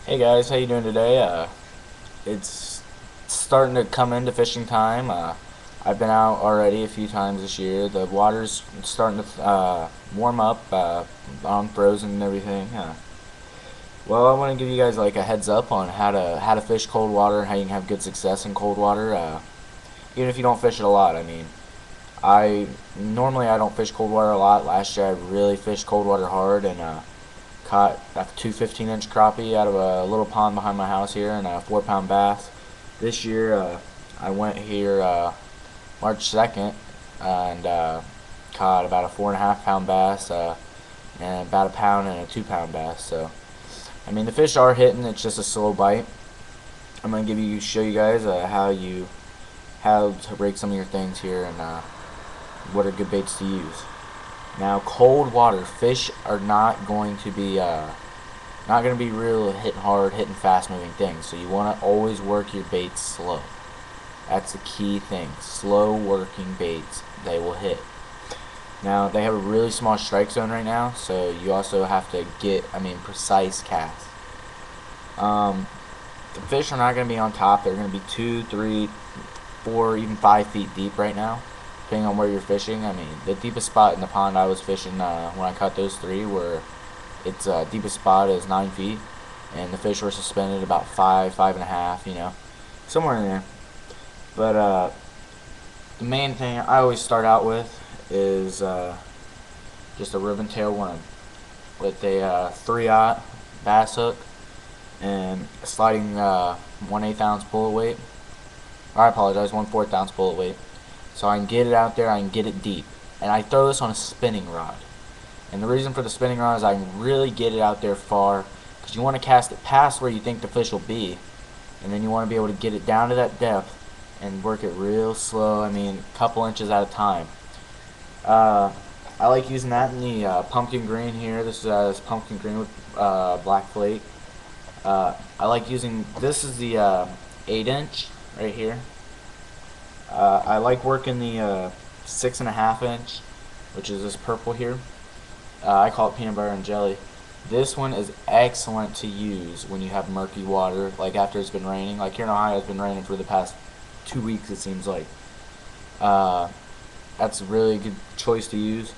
Hey guys, how you doing today? It's starting to come into fishing time. I've been out already a few times this year. The water's starting to warm up. I'm frozen and everything. Well, I want to give you guys like a heads up on how to fish cold water and how you can have good success in cold water. Even if you don't fish it a lot. I mean, I don't fish cold water a lot. Last year I really fished cold water hard and caught a 2 15-inch crappie out of a little pond behind my house here and a 4 pound bass. This year I went here March 2nd and caught about a 4.5 pound bass and about a pound and a 2 pound bass. So I mean the fish are hitting. It's just a slow bite. I'm gonna show you guys how to break some of your things here and what are good baits to use. Now, cold water fish are not going to be real hitting hard, hitting fast moving things. So you want to always work your baits slow. That's the key thing. Slow working baits, they will hit. Now they have a really small strike zone right now, so you also have to get precise casts. The fish are not going to be on top. They're going to be 2, 3, 4, even 5 feet deep right now, depending on where you're fishing. I mean, the deepest spot in the pond I was fishing when I caught those three were its deepest spot is 9 feet, and the fish were suspended about 5, 5.5, somewhere in there. But the main thing I always start out with is just a ribbon tail worm with a 3/0 bass hook and a sliding 1/8 ounce bullet weight. Or I apologize, 1/4 ounce bullet weight. So I can get it out there, I can get it deep. And I throw this on a spinning rod. And the reason for the spinning rod is I can really get it out there far, because you want to cast it past where you think the fish will be. And then you want to be able to get it down to that depth and work it real slow, a couple inches at a time. I like using that in the pumpkin green here. This is pumpkin green with black flake. I like using, this is the 8-inch right here. I like working the 6.5-inch, which is this purple here. I call it peanut butter and jelly. This one is excellent to use when you have murky water, like after it's been raining. Like here in Ohio, it's been raining for the past 2 weeks, it seems like. That's a really good choice to use.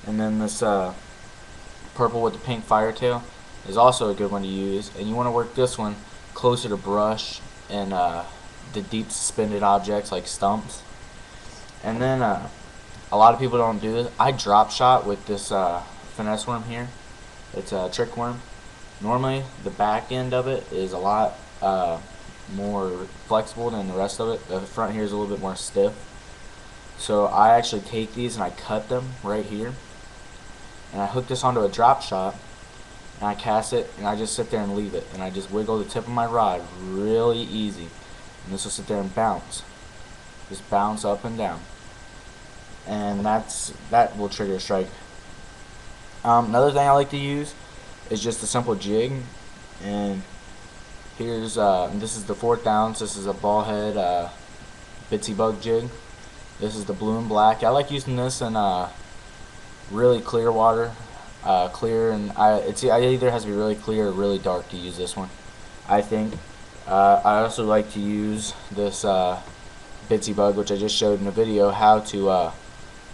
And then this purple with the pink firetail is also a good one to use. And you want to work this one closer to brush and the deep suspended objects like stumps. And then a lot of people don't do this. I drop shot with this finesse worm here. It's a trick worm. Normally the back end of it is a lot more flexible than the rest of it. The front here is a little bit more stiff. So I actually take these and I cut them right here, and I hook this onto a drop shot, and I cast it, and I just sit there and leave it, and I just wiggle the tip of my rod really easy, and this will sit there and bounce, just bounce up and down, and that will trigger a strike. Another thing I like to use is just a simple jig, and here's this is the 4th ounce. This is a ball head bitsy bug jig. This is the blue and black. I like using this in really clear water, clear, and it either has to be really clear or really dark to use this one, I think. I also like to use this bitsy bug, which I just showed in a video how to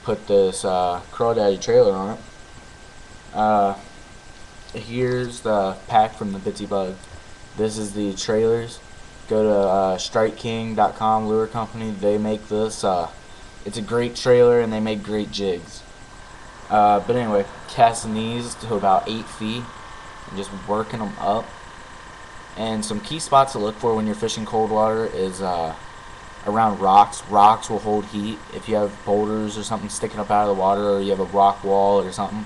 put this Crawdaddy trailer on it. Here's the pack from the bitsy bug. This is the trailers. Go to StrikeKing.com, lure company. They make this. It's a great trailer, and they make great jigs. But anyway, casting these to about 8 feet and just working them up. And some key spots to look for when you're fishing cold water is around rocks. Rocks will hold heat. If you have boulders or something sticking up out of the water, or you have a rock wall or something,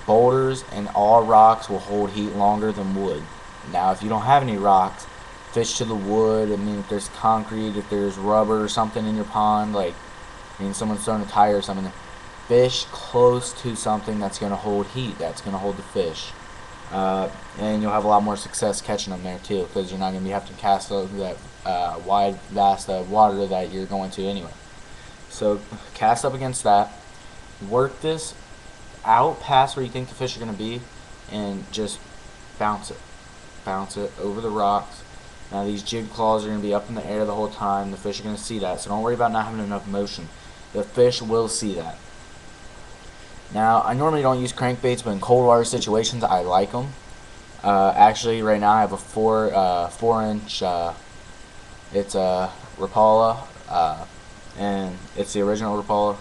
boulders and all rocks will hold heat longer than wood. Now, if you don't have any rocks, fish to the wood. If there's concrete, if there's rubber or something in your pond, like someone's throwing a tire or something, fish close to something that's going to hold heat, that's going to hold the fish, and you'll have a lot more success catching them there too, because you're not going to have to cast over that wide vast water that you're going to anyway. So cast up against that, work this out past where you think the fish are going to be, and just bounce it. bounce it over the rocks. Now these jig claws are going to be up in the air the whole time. The fish are going to see that, so don't worry about not having enough motion. The fish will see that. Now I normally don't use crankbaits, but in cold water situations I like them. Actually, right now I have a 4-inch. It's a Rapala, and it's the original Rapala.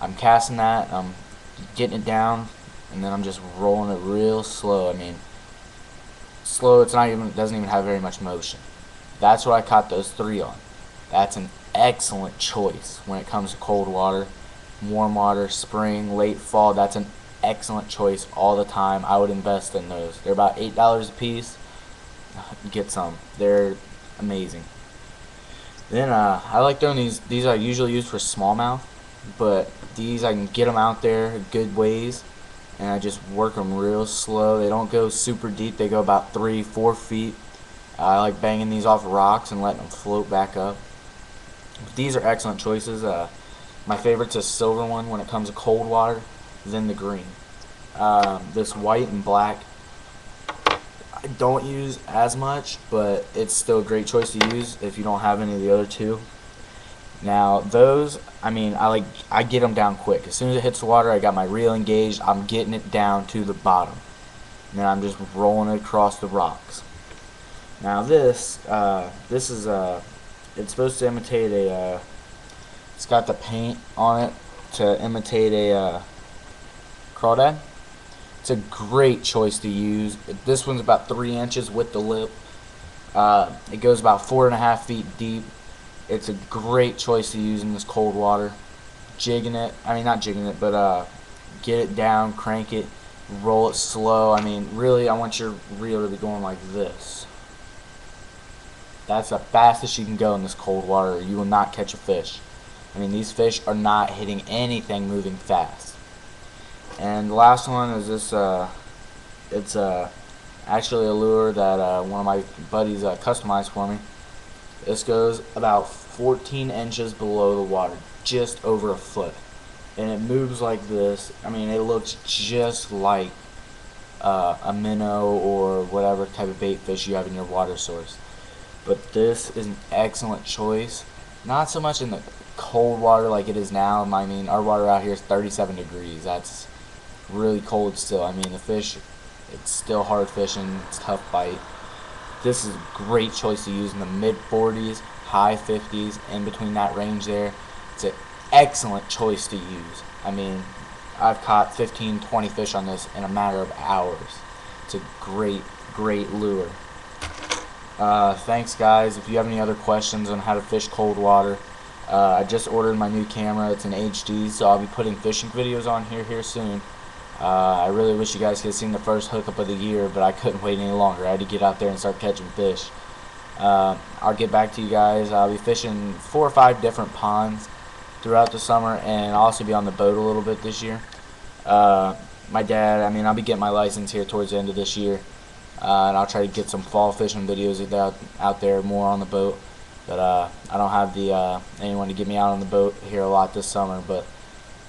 I'm casting that. I'm getting it down, and then I'm just rolling it real slow. I mean, slow. It doesn't even have very much motion. That's what I caught those 3 on. That's an excellent choice when it comes to cold water, warm water, spring, late fall. That's an excellent choice all the time. I would invest in those. They're about $8 a piece. Get some. They're amazing. Then I like throwing these I usually use for smallmouth, but these I can get them out there good ways, and I just work them real slow. They don't go super deep. They go about 3-4 feet. I like banging these off rocks and letting them float back up. These are excellent choices. My favorite's a silver one when it comes to cold water, then the green. This white and black I don't use as much, but it's still a great choice to use if you don't have any of the other two. Now those, I mean, I get them down quick. As soon as it hits the water, I got my reel engaged. I'm getting it down to the bottom, and then I'm just rolling it across the rocks. Now this is it's supposed to imitate a. It's got the paint on it to imitate a crawdad. It's a great choice to use. This one's about 3 inches with the lip. It goes about 4.5 feet deep. It's a great choice to use in this cold water. Jigging it, I mean not jigging it, but get it down, crank it, roll it slow. I mean, really, I want your reel to be going like this. That's the fastest you can go in this cold water, or you will not catch a fish. I mean, these fish are not hitting anything moving fast. And the last one is this. It's actually a lure that one of my buddies customized for me. This goes about 14 inches below the water, just over a foot, and it moves like this. I mean, it looks just like a minnow or whatever type of bait fish you have in your water source. But this is an excellent choice. Not so much in the cold water like it is now. I mean, our water out here is 37 degrees. That's really cold still. I mean, the fish, it's still hard fishing. It's tough bite. This is a great choice to use in the mid 40s, high 50s, in between that range there. It's an excellent choice to use. I mean, I've caught 15, 20 fish on this in a matter of hours. It's a great, great lure. Thanks guys. If you have any other questions on how to fish cold water, I just ordered my new camera. It's an HD, so I'll be putting fishing videos on here soon. I really wish you guys could have seen the first hookup of the year, but I couldn't wait any longer. I had to get out there and start catching fish. I'll get back to you guys. I'll be fishing 4 or 5 different ponds throughout the summer, and I'll also be on the boat a little bit this year. My dad, I mean, I'll be getting my license here towards the end of this year, and I'll try to get some fall fishing videos out there more on the boat. But I don't have anyone to get me out on the boat here a lot this summer, but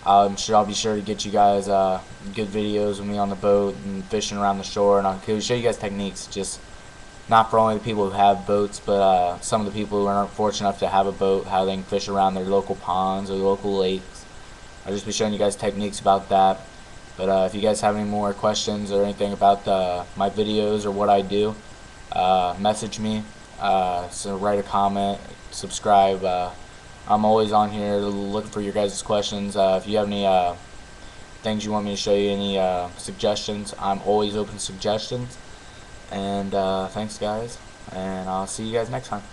I'm sure I'll be sure to get you guys good videos of me on the boat and fishing around the shore, and I'll show you guys techniques, just not for only the people who have boats, but some of the people who aren't fortunate enough to have a boat, how they can fish around their local ponds or local lakes. I'll just be showing you guys techniques about that. But if you guys have any more questions or anything about my videos or what I do, message me, so write a comment, subscribe. I'm always on here looking for your guys' questions. If you have any things you want me to show you, any suggestions, I'm always open to suggestions. And thanks guys, and I'll see you guys next time.